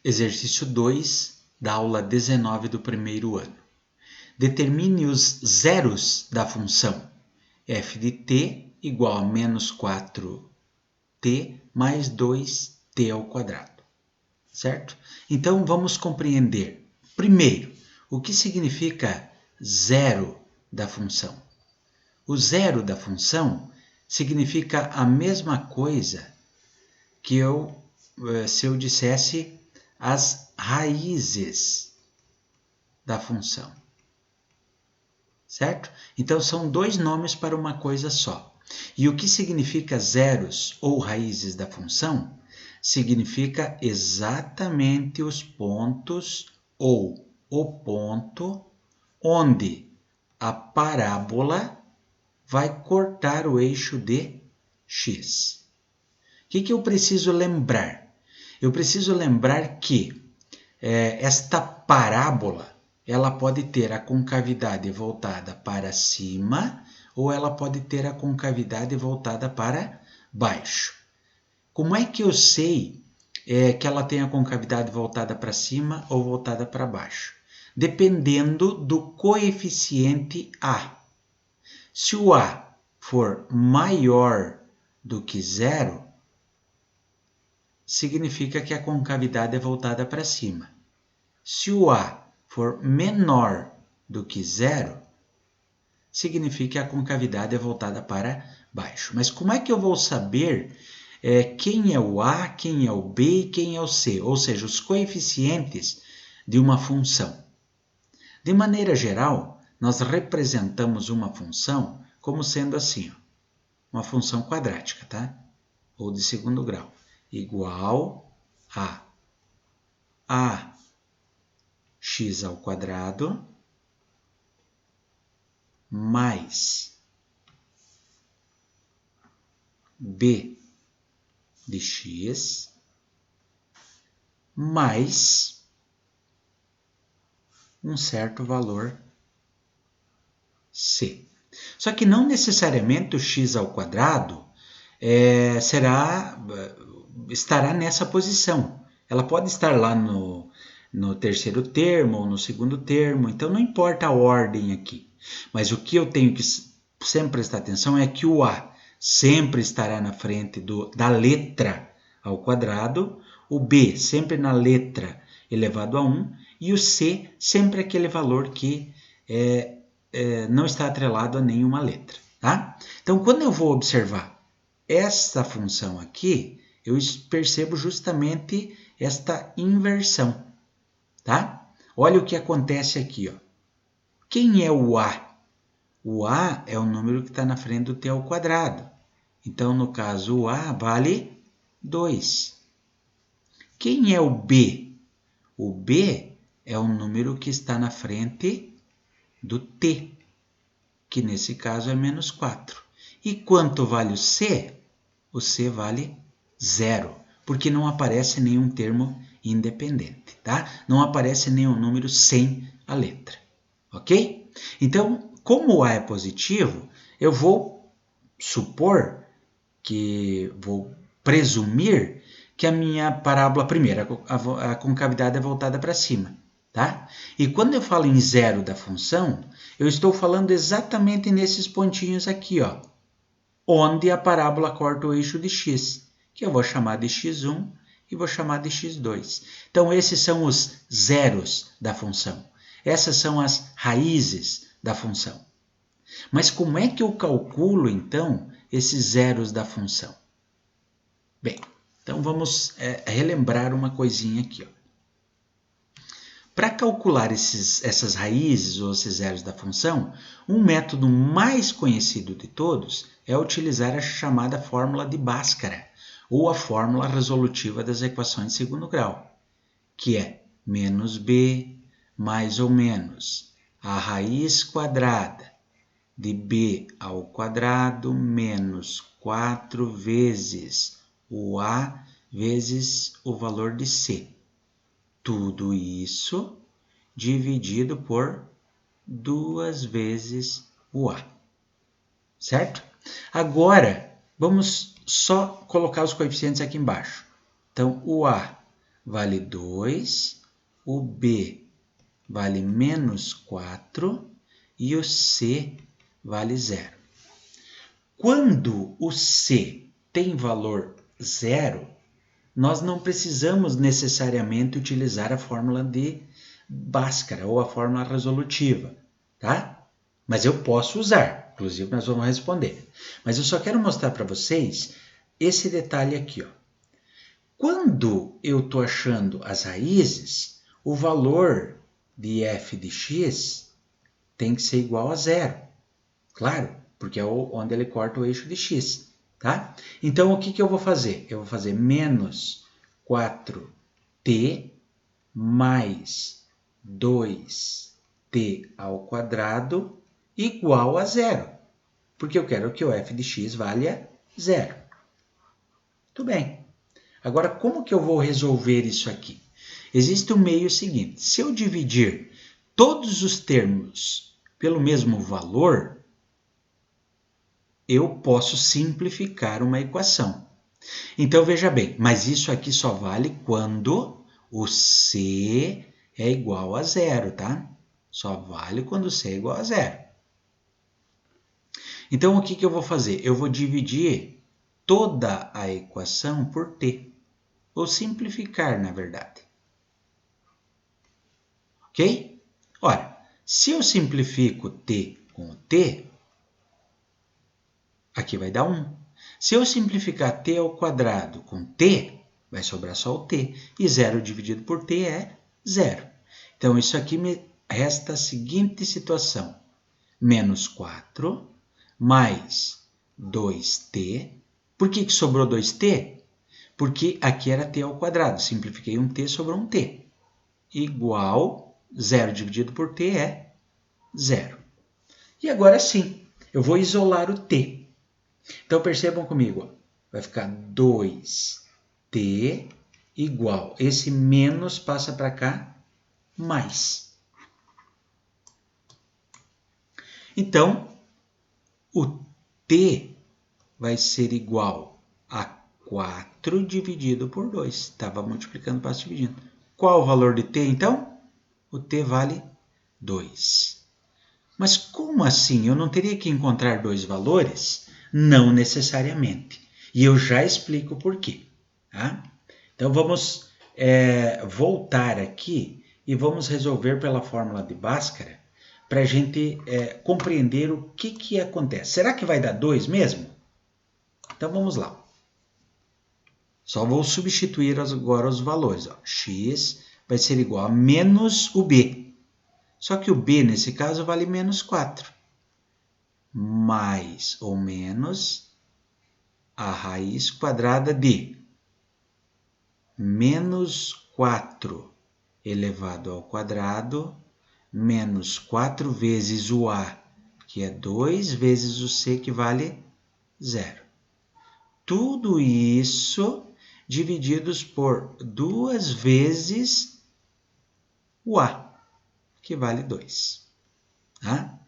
Exercício 2 da aula 19 do primeiro ano. Determine os zeros da função f de t igual a menos 4t mais 2t ao quadrado. Certo? Então, vamos compreender, primeiro, o que significa zero da função. O zero da função significa a mesma coisa que se eu dissesse as raízes da função. Certo? Então, são dois nomes para uma coisa só. E o que significa zeros ou raízes da função? Significa exatamente os pontos ou o ponto onde a parábola vai cortar o eixo de x. O que eu preciso lembrar? Eu preciso lembrar que esta parábola ela pode ter a concavidade voltada para cima ou ela pode ter a concavidade voltada para baixo. Como é que eu sei que ela tem a concavidade voltada para cima ou voltada para baixo? Dependendo do coeficiente A. Se o A for maior do que zero, significa que a concavidade é voltada para cima. Se o A for menor do que zero, significa que a concavidade é voltada para baixo. Mas como é que eu vou saber quem é o A, quem é o B e quem é o C? Ou seja, os coeficientes de uma função. De maneira geral, nós representamos uma função como sendo assim, ó, uma função quadrática, tá? Ou de segundo grau, igual a x ao quadrado mais b de x mais um certo valor c. Só que não necessariamente o x ao quadrado estará nessa posição. Ela pode estar lá no terceiro termo ou no segundo termo, então não importa a ordem aqui. Mas o que eu tenho que sempre prestar atenção é que o A sempre estará na frente da letra ao quadrado, o B sempre na letra elevado a 1 e o C sempre aquele valor que não está atrelado a nenhuma letra. Tá? Então, quando eu vou observar esta função aqui, eu percebo justamente esta inversão. Tá? Olha o que acontece aqui. Ó. Quem é o A? O A é o número que está na frente do t ao quadrado. Então, no caso, o A vale 2. Quem é o B? O B é o número que está na frente do t, que nesse caso é menos 4. E quanto vale o C? O C vale 0, porque não aparece nenhum termo independente, tá? Não aparece nenhum número sem a letra, ok? Então, como o A é positivo, eu vou presumir que a minha parábola primeira, a concavidade é voltada para cima, tá? E quando eu falo em zero da função, eu estou falando exatamente nesses pontinhos aqui, ó, onde a parábola corta o eixo de x, que eu vou chamar de x1 e vou chamar de x2. Então, esses são os zeros da função. Essas são as raízes da função. Mas como é que eu calculo, então, esses zeros da função? Bem, então vamos relembrar uma coisinha aqui. Ó. Para calcular essas raízes ou esses zeros da função, um método mais conhecido de todos é utilizar a chamada fórmula de Bhaskara, ou a fórmula resolutiva das equações de segundo grau, que é menos b mais ou menos a raiz quadrada de b ao quadrado menos 4 vezes o a vezes o valor de c. Tudo isso dividido por 2 vezes o A. Certo? Agora, vamos só colocar os coeficientes aqui embaixo. Então, o A vale 2, o B vale menos 4 e o C vale 0. Quando o C tem valor 0, nós não precisamos necessariamente utilizar a fórmula de Bhaskara ou a fórmula resolutiva, tá? Mas eu posso usar, inclusive nós vamos responder. Mas eu só quero mostrar para vocês esse detalhe aqui, ó. Quando eu estou achando as raízes, o valor de f de x tem que ser igual a 0, claro, porque é onde ele corta o eixo de x, tá? Então, o que eu vou fazer? Eu vou fazer menos 4t mais 2t ao quadrado igual a 0, porque eu quero que o f de x valha 0. Tudo bem. Agora, como que eu vou resolver isso aqui? Existe o meio seguinte. Se eu dividir todos os termos pelo mesmo valor, eu posso simplificar uma equação. Então, veja bem, mas isso aqui só vale quando o C é igual a 0, tá? Só vale quando o C é igual a 0. Então, o que eu vou fazer? Eu vou dividir toda a equação por t. Ou simplificar, na verdade. Ok? Ora, se eu simplifico t com o t, aqui vai dar 1. Se eu simplificar t ao quadrado com t, vai sobrar só o t. E 0 dividido por t é 0. Então, isso aqui me resta a seguinte situação. Menos 4 mais 2t. Por que sobrou 2t? Porque aqui era t ao quadrado. Simplifiquei um t, sobrou um t. Igual 0 dividido por t é 0. E agora sim, eu vou isolar o t. Então, percebam comigo, ó, vai ficar 2t igual. Esse menos passa para cá, mais. Então, o t vai ser igual a 4 dividido por 2. Estava multiplicando, passo dividindo. Qual o valor de t, então? O t vale 2. Mas como assim? Eu não teria que encontrar dois valores? Não necessariamente. E eu já explico por quê. Tá? Então, vamos voltar aqui e vamos resolver pela fórmula de Bhaskara para a gente compreender o que acontece. Será que vai dar 2 mesmo? Então, vamos lá. Só vou substituir agora os valores. Ó. X vai ser igual a menos o b. Só que o b, nesse caso, vale menos 4. Mais ou menos a raiz quadrada de menos 4 elevado ao quadrado, menos 4 vezes o a, que é 2 vezes o c, que vale 0. Tudo isso divididos por 2 vezes o a, que vale 2. Tá?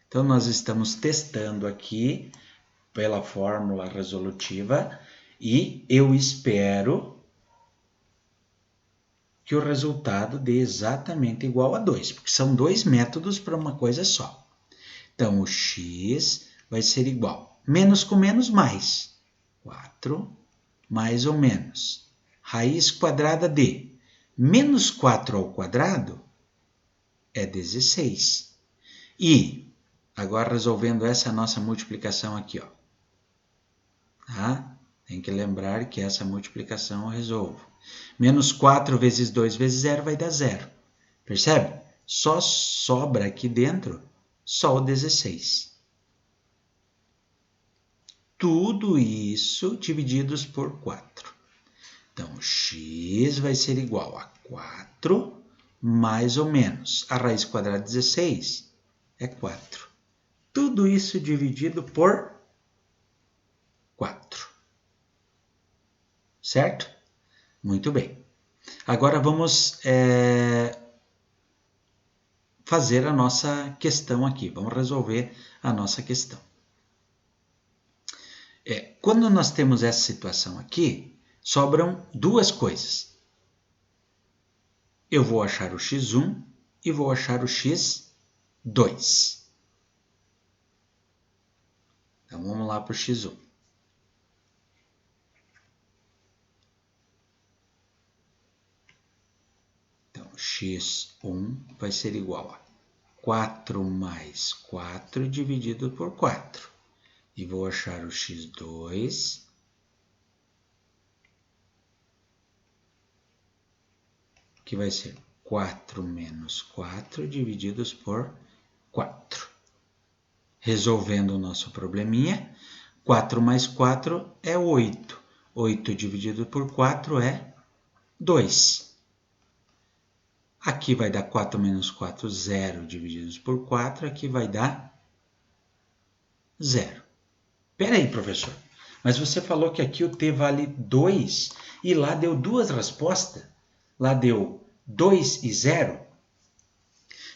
Então, nós estamos testando aqui pela fórmula resolutiva e eu espero que o resultado dê exatamente igual a 2, porque são dois métodos para uma coisa só. Então, o x vai ser igual, menos com menos, mais. 4 mais ou menos raiz quadrada de menos 4 ao quadrado é 16. E, agora resolvendo essa nossa multiplicação aqui, ó. Tá? Tem que lembrar que essa multiplicação eu resolvo. Menos 4 vezes 2 vezes 0 vai dar 0. Percebe? Só sobra aqui dentro só o 16. Tudo isso divididos por 4. Então, x vai ser igual a 4 mais ou menos a raiz quadrada de 16 é 4. Tudo isso dividido por 4. Certo? Muito bem. Agora vamos fazer a nossa questão aqui. Vamos resolver a nossa questão. Quando nós temos essa situação aqui, sobram duas coisas. Eu vou achar o x1 e vou achar o x2. Então, vamos lá para o x1. Então, x1 vai ser igual a 4 mais 4 dividido por 4. E vou achar o x2, que vai ser 4 menos 4 divididos por 4. Resolvendo o nosso probleminha, 4 mais 4 é 8. 8 dividido por 4 é 2. Aqui vai dar 4 menos 4, 0 divididos por 4. Aqui vai dar 0. Espera aí, professor. Mas você falou que aqui o t vale 2 e lá deu duas respostas. Lá deu 2 e 0.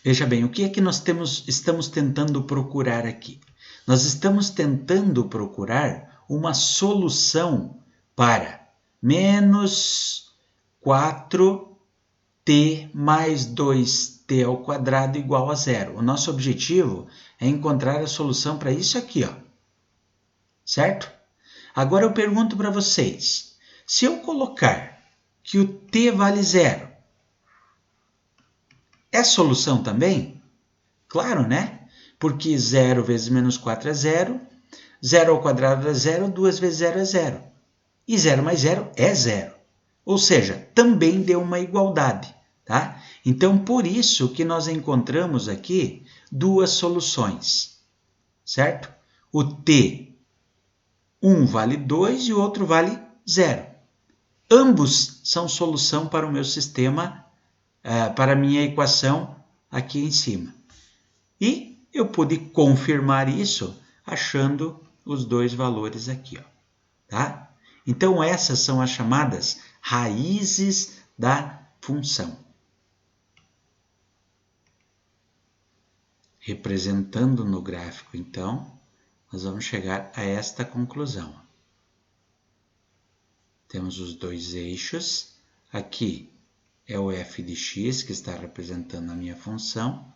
Veja bem, o que é que nós estamos tentando procurar aqui? Nós estamos tentando procurar uma solução para menos 4t mais 2t ao quadrado igual a 0. O nosso objetivo é encontrar a solução para isso aqui, ó. Certo? Agora eu pergunto para vocês, se eu colocar que o t vale 0, é solução também? Claro, né? Porque 0 vezes menos 4 é 0, 0 ao quadrado é 0, 2 vezes 0 é 0. E 0 mais 0 é 0. Ou seja, também deu uma igualdade, tá? Então, por isso que nós encontramos aqui duas soluções, certo? O t, um vale 2 e o outro vale 0. Ambos são solução para o meu sistema, para a minha equação aqui em cima. E eu pude confirmar isso achando os dois valores aqui, ó, tá? Então, essas são as chamadas raízes da função. Representando no gráfico, então, nós vamos chegar a esta conclusão. Temos os dois eixos. Aqui é o f de x, que está representando a minha função,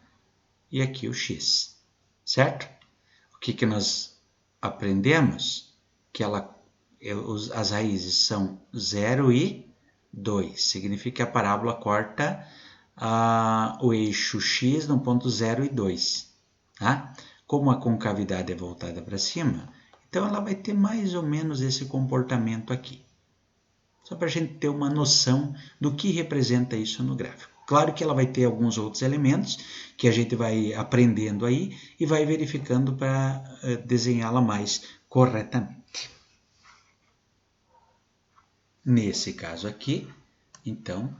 e aqui o x, certo? O que nós aprendemos? Que as raízes são 0 e 2. Significa que a parábola corta o eixo x no ponto 0 e 2. Tá? Como a concavidade é voltada para cima, então ela vai ter mais ou menos esse comportamento aqui. Só para a gente ter uma noção do que representa isso no gráfico. Claro que ela vai ter alguns outros elementos que a gente vai aprendendo aí e vai verificando para desenhá-la mais corretamente. Nesse caso aqui, então,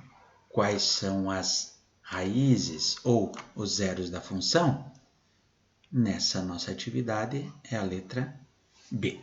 quais são as raízes ou os zeros da função? Nessa nossa atividade é a letra B.